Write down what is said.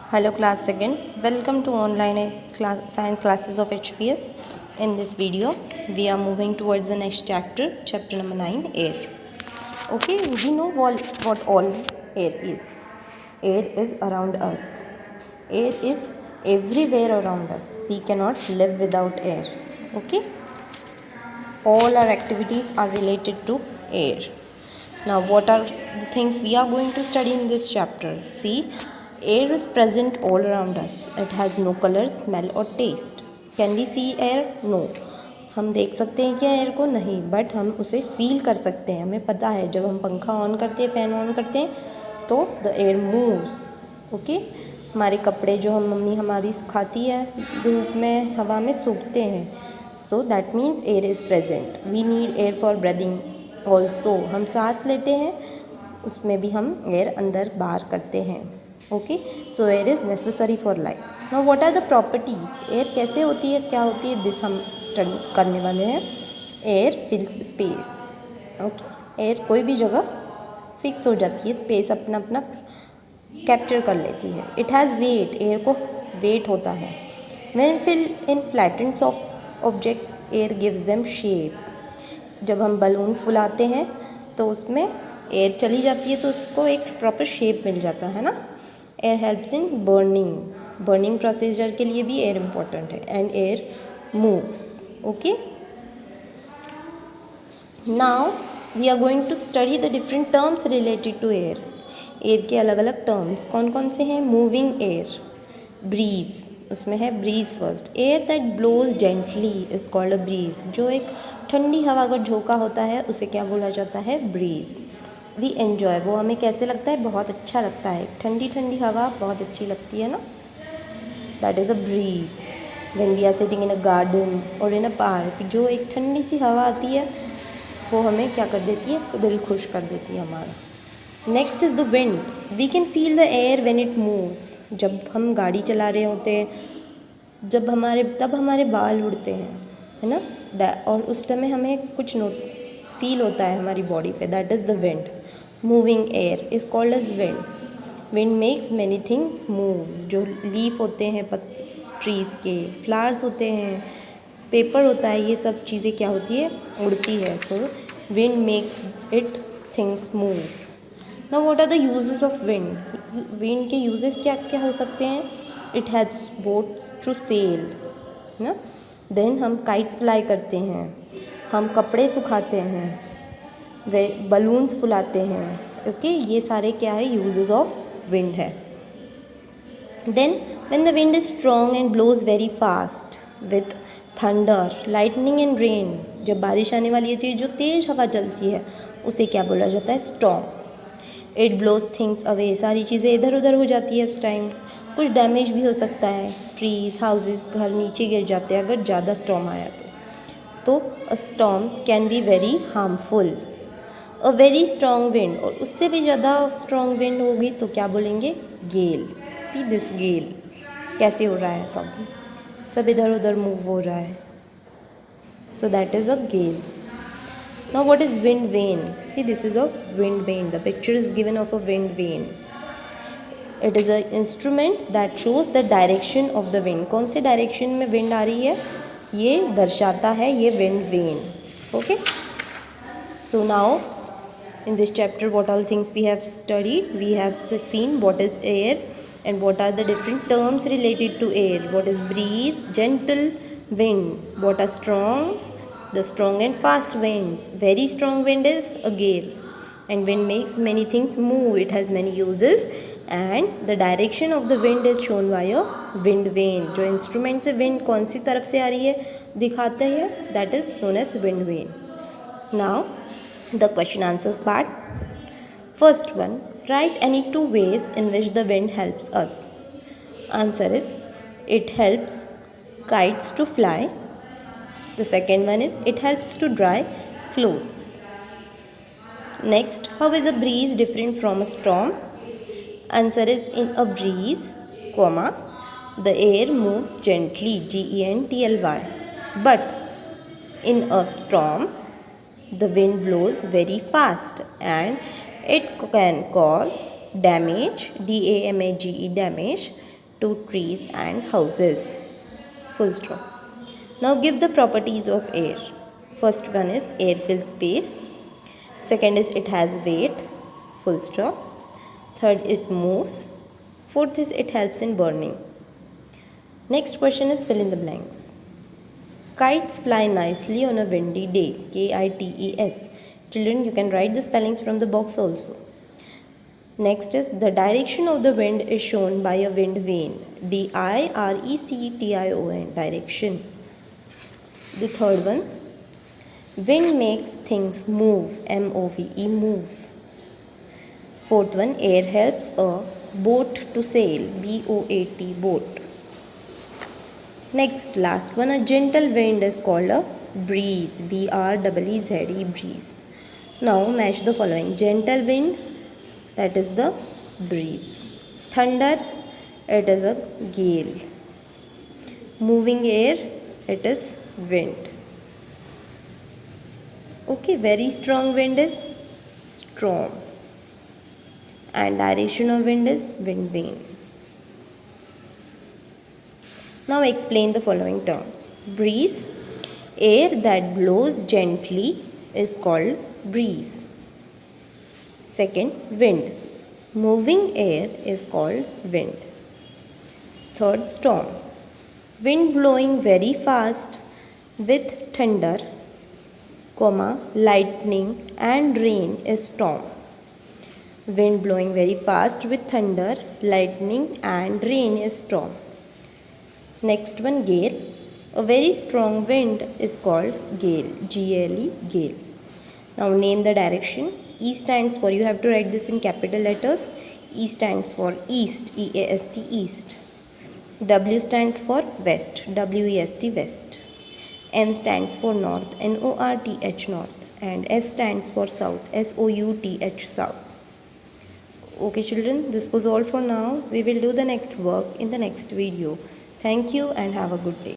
Hello class second, welcome to online science classes of HPS. In this video, we are moving towards the next chapter, chapter number 9, air. Okay, we know what all air is. Air is around us. Air is everywhere around us. We cannot live without air. Okay, all our activities are related to air. Now, what are the things we are going to study in this chapter? See, air is present all around us. It has no color, smell or taste. Can we see air? No. हम देख सकते हैं क्या air को? नहीं, but हम उसे feel कर सकते हैं. हमें पता है जब हम पंखा ऑन करते हैं, फ़ैन ऑन करते हैं तो द एयर मूव्स. ओके, हमारे कपड़े जो हम मम्मी हमारी सुखाती है धूप में हवा में सूखते हैं. So that means air is present. We need air for breathing also. हम सांस लेते हैं, उसमें भी हम एयर अंदर बाहर करते हैं. Okay, so air is necessary for life. Now what are the properties? Air कैसे होती है, क्या होती है, दिस हम स्टडी करने वाले हैं. Air fills space. Okay, air कोई भी जगह फिक्स हो जाती है, स्पेस अपना अपना कैप्चर कर लेती है. It has weight. एयर को वेट होता है. When fill in flattened soft objects air gives them shape. जब हम बलून फुलाते हैं तो उसमें एयर चली जाती है तो उसको एक प्रॉपर शेप मिल जाता है ना. Air helps in burning procedure के लिए भी एयर इम्पोर्टेंट है. And air moves. Okay, now we are going to study the different terms related to air. Air के अलग अलग टर्म्स कौन कौन से हैं? मूविंग एयर, ब्रीज, उसमें है breeze first. Air that blows gently is called a breeze. जो एक ठंडी हवा का झोंका होता है उसे क्या बोला जाता है? ब्रीज. वी एन्जॉय, वो हमें कैसे लगता है? बहुत अच्छा लगता है. ठंडी ठंडी हवा बहुत अच्छी लगती है ना. That is a breeze. When we are sitting in a garden और इन अ पार्क, जो एक ठंडी सी हवा आती है वो हमें क्या कर देती है? दिल खुश कर देती है हमारा. Next is the wind. We can feel the air when it moves. जब हम गाड़ी चला रहे होते हैं, तब हमारे बाल उड़ते हैं, है ना. और उस समय हमें कुछ फील होता है हमारी बॉडी पे. That is the wind. Moving air is called as wind. Wind makes many things moves. जो लीफ होते हैं ट्रीज़ के, फ्लावर्स होते हैं, पेपर होता है, ये सब चीज़ें क्या होती है? उड़ती है. So wind makes it things move. Now what are the uses of wind? Wind के यूजेस क्या क्या हो सकते हैं? It helps boat to sail ना. देन हम काइट फ्लाई करते हैं, हम कपड़े सुखाते हैं, वे बलून्स फुलाते हैं. ओके, ये सारे क्या है? यूजेस ऑफ विंड है. Then when the wind is strong and blows very fast with thunder, lightning and rain. जब बारिश आने वाली होती है, जो तेज़ हवा चलती है उसे क्या बोला जाता है? Storm. It blows things away. सारी चीज़ें इधर उधर हो जाती है उस टाइम. कुछ डैमेज भी हो सकता है. ट्रीज, हाउसेस, घर नीचे गिर जाते हैं अगर ज़्यादा स्टॉर्म आया तो अ storm can be very harmful. A very strong wind, और उससे भी ज़्यादा स्ट्रॉन्ग विंड होगी तो क्या बोलेंगे? गेल. सी दिस गेल. कैसे हो रहा है? सब इधर उधर मूव हो रहा है. So that is a gale. Now what is wind vane? See, this is a wind vane. The picture is given of a wind vane. It is an instrument that shows the direction of the wind. कौन से direction में wind आ रही है ये दर्शाता है ये wind vane. Okay. So now in this chapter what all things we have studied? We have seen what is air and what are the different terms related to air. What is breeze, gentle, wind. What are storms? The strong and fast winds. Very strong wind is a gale. And wind makes many things move. It has many uses. And the direction of the wind is shown by a wind vane. जो instrument से wind कौन सी तरफ से आ रही है दिखाते हैं, that is known as wind vane. Now the question answers part. First one, write any two ways in which the wind helps us. Answer is, it helps kites to fly. The second one is, it helps to dry clothes. Next, how is a breeze different from a storm? Answer is, in a breeze, the air moves gently, gently, but in a storm, the wind blows very fast and it can cause damage, damage to trees and houses. Full stop. Now give the properties of air. First one is air fills space. Second is it has weight. Full stop. Third, it moves. Fourth is it helps in burning. Next question is fill in the blanks. Kites fly nicely on a windy day. Kites. Children, you can write the spellings from the box also. Next is the direction of the wind is shown by a wind vane. Direction. Direction. The third one, wind makes things move. Move. Move. Fourth one, air helps a boat to sail. Boat. Boat. Next, last one, a gentle wind is called a breeze. Breeze. Breeze. Now match the following. Gentle wind, that is the breeze. Thunder, it is a gale. Moving air, it is wind. Okay, very strong wind is storm. And direction of wind is wind vane. Now explain the following terms. Breeze, air that blows gently is called breeze. Second, wind, moving air is called wind. Third, storm, wind blowing very fast with thunder, lightning and rain is storm. Wind blowing very fast with thunder, lightning and rain is storm. Next one, gale, a very strong wind is called gale. Gale, gale. Now name the direction. E stands for, you have to write this in capital letters. E stands for east. EAST, east. W stands for west. WEST, west. N stands for north. NORTH, north. And S stands for south. SOUTH, south. Okay children, this was all for now. We will do the next work in the next video. Thank you and have a good day.